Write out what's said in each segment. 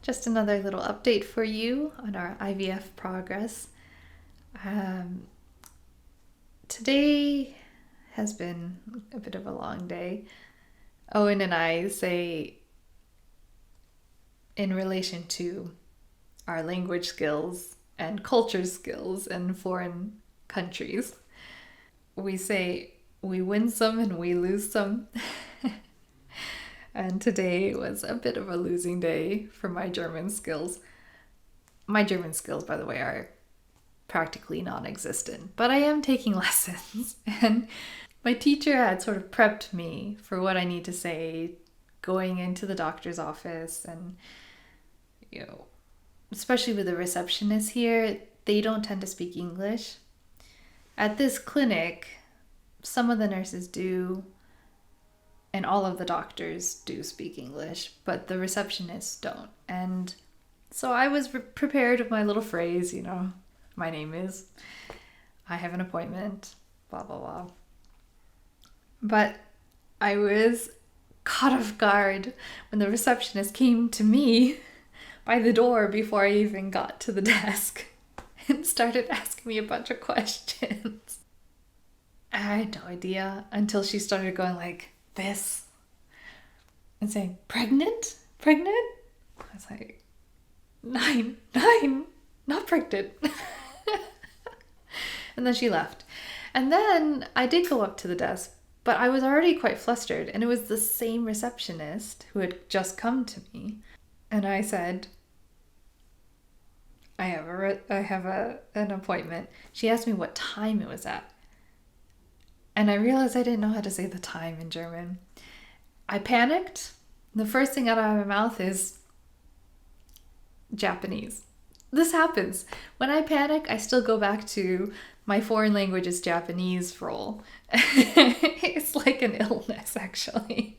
Just another little update for you on our IVF progress. Um, Today has been a bit of a long day. Owen and I say, in relation to our language skills and culture skills in foreign countries, we say we win some and we lose some. And today was a bit of a losing day for my German skills. My German skills, by the way, are practically non-existent, but I am taking lessons. And my teacher had sort of prepped me for what I need to say going into the doctor's office. And especially with the receptionists here, they don't tend to speak English. At this clinic, some of the nurses do, and all of the doctors do speak English, but the receptionists don't. And so I was prepared with my little phrase, my name is, I have an appointment, blah, blah, blah. But I was caught off guard when the receptionist came to me by the door before I even got to the desk and started asking me a bunch of questions. I had no idea until she started going like this and saying, pregnant? Pregnant? I was like, nine, not pregnant. And then she left. And then I did go up to the desk, but I was already quite flustered, and it was the same receptionist who had just come to me. And I said, I have an appointment. She asked me what time it was at. And I realized I didn't know how to say the time in German. I panicked. The first thing out of my mouth is Japanese. This happens. When I panic, I still go back to my foreign language is Japanese role. It's like an illness, actually.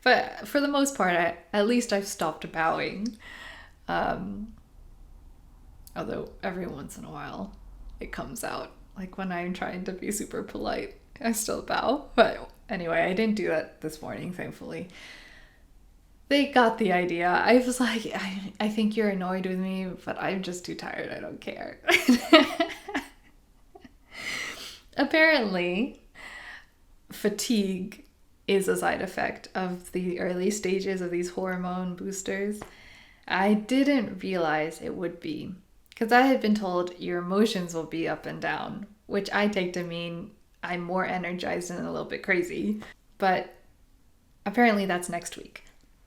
But for the most part, at least I've stopped bowing. Although every once in a while it comes out. Like when I'm trying to be super polite, I still bow. But anyway, I didn't do that this morning, thankfully. They got the idea. I was like, I think you're annoyed with me, but I'm just too tired. I don't care. Apparently, fatigue is a side effect of the early stages of these hormone boosters. I didn't realize it would be, because I had been told your emotions will be up and down, which I take to mean I'm more energized and a little bit crazy. But apparently that's next week.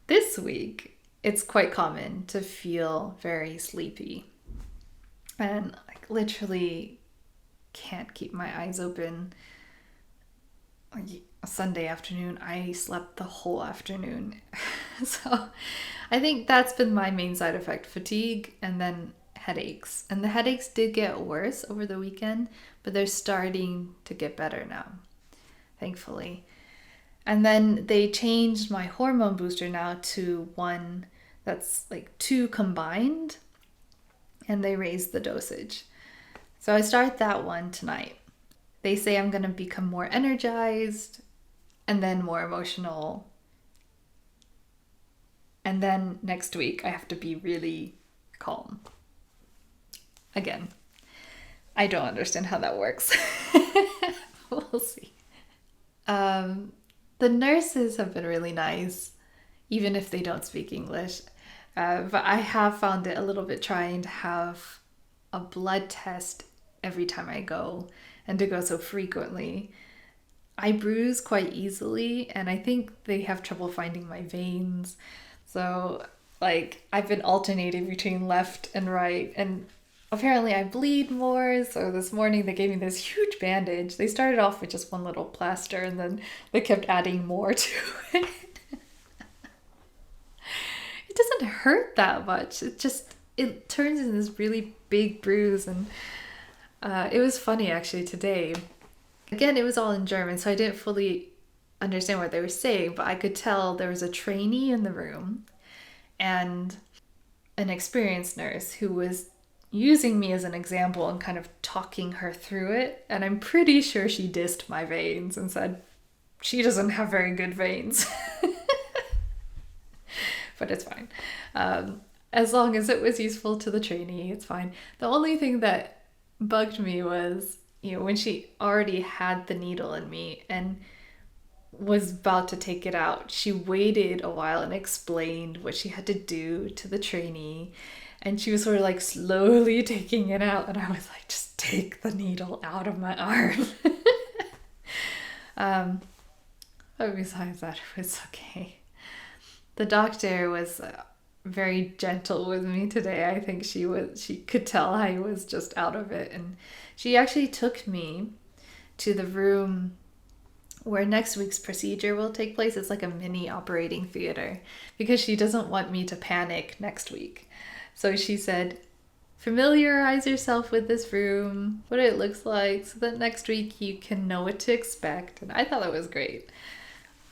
This week, it's quite common to feel very sleepy and like literally can't keep my eyes open. A Sunday afternoon, I slept the whole afternoon. So I think that's been my main side effect, fatigue and then headaches. And the headaches did get worse over the weekend, but they're starting to get better now, thankfully. And then they changed my hormone booster now to one that's like 2 combined, and they raised the dosage. So I start that one tonight. They say I'm going to become more energized and then more emotional. And then next week I have to be really calm. Again, I don't understand how that works. We'll see. The nurses have been really nice, even if they don't speak English. But I have found it a little bit trying to have a blood test every time I go and to go so frequently. I bruise quite easily, and I think they have trouble finding my veins. So, I've been alternating between left and right, and apparently I bleed more. So this morning they gave me this huge bandage. They started off with just one little plaster, and then they kept adding more to it. It doesn't hurt that much. It turns into this really big bruise. And it was funny actually today. Again, it was all in German, so I didn't fully understand what they were saying, but I could tell there was a trainee in the room and an experienced nurse who was using me as an example and kind of talking her through it. And I'm pretty sure she dissed my veins and said, she doesn't have very good veins. but it's fine. As long as it was useful to the trainee, it's fine. The only thing that bugged me was, when she already had the needle in me and was about to take it out, she waited a while and explained what she had to do to the trainee. And she was sort of like slowly taking it out. And I was like, just take the needle out of my arm. But besides that, it was okay. The doctor was very gentle with me today. I think she could tell I was just out of it. And she actually took me to the room where next week's procedure will take place. It's like a mini operating theater because she doesn't want me to panic next week. So she said, familiarize yourself with this room, what it looks like, so that next week you can know what to expect. And I thought that was great.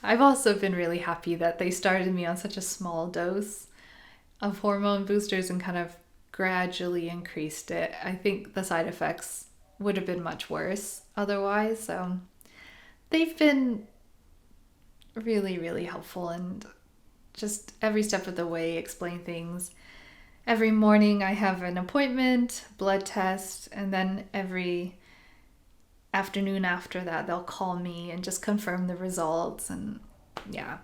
I've also been really happy that they started me on such a small dose of hormone boosters and kind of gradually increased it. I think the side effects would have been much worse otherwise. So they've been really, really helpful and just every step of the way explain things. Every morning I have an appointment, blood test, and then every afternoon after that they'll call me and just confirm the results. And yeah,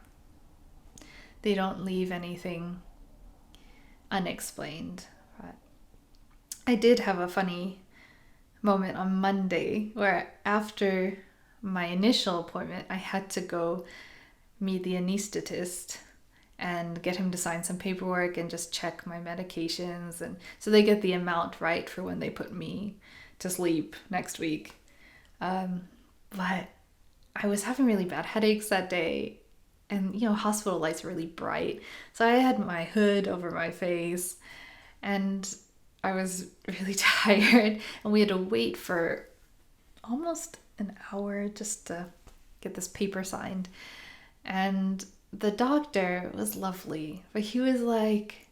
they don't leave anything unexplained. But I did have a funny moment on Monday where after my initial appointment I had to go meet the anesthetist and get him to sign some paperwork and just check my medications, and so they get the amount right for when they put me to sleep next week. But I was having really bad headaches that day, and hospital lights are really bright, so I had my hood over my face and I was really tired, and we had to wait for almost an hour just to get this paper signed. And the doctor was lovely, but he was like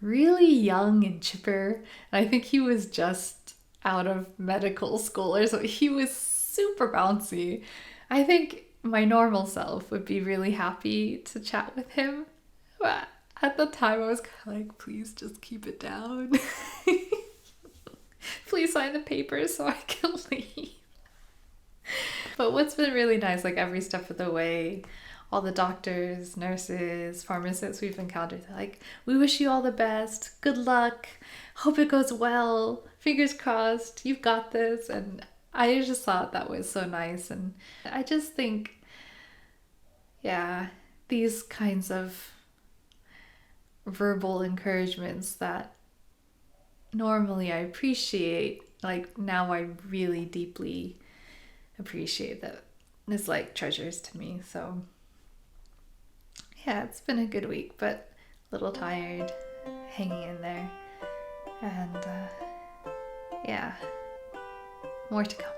really young and chipper. And I think he was just out of medical school or something. He was super bouncy. I think my normal self would be really happy to chat with him. But at the time I was kind of like, please just keep it down. Please sign the papers so I can leave. But what's been really nice, like every step of the way, all the doctors, nurses, pharmacists we've encountered, they're like, we wish you all the best. Good luck. Hope it goes well. Fingers crossed. You've got this. And I just thought that was so nice. And I just think, yeah, these kinds of verbal encouragements that normally I appreciate, like now I really deeply appreciate that. It's like treasures to me. So yeah, it's been a good week, but a little tired, hanging in there. And yeah, more to come.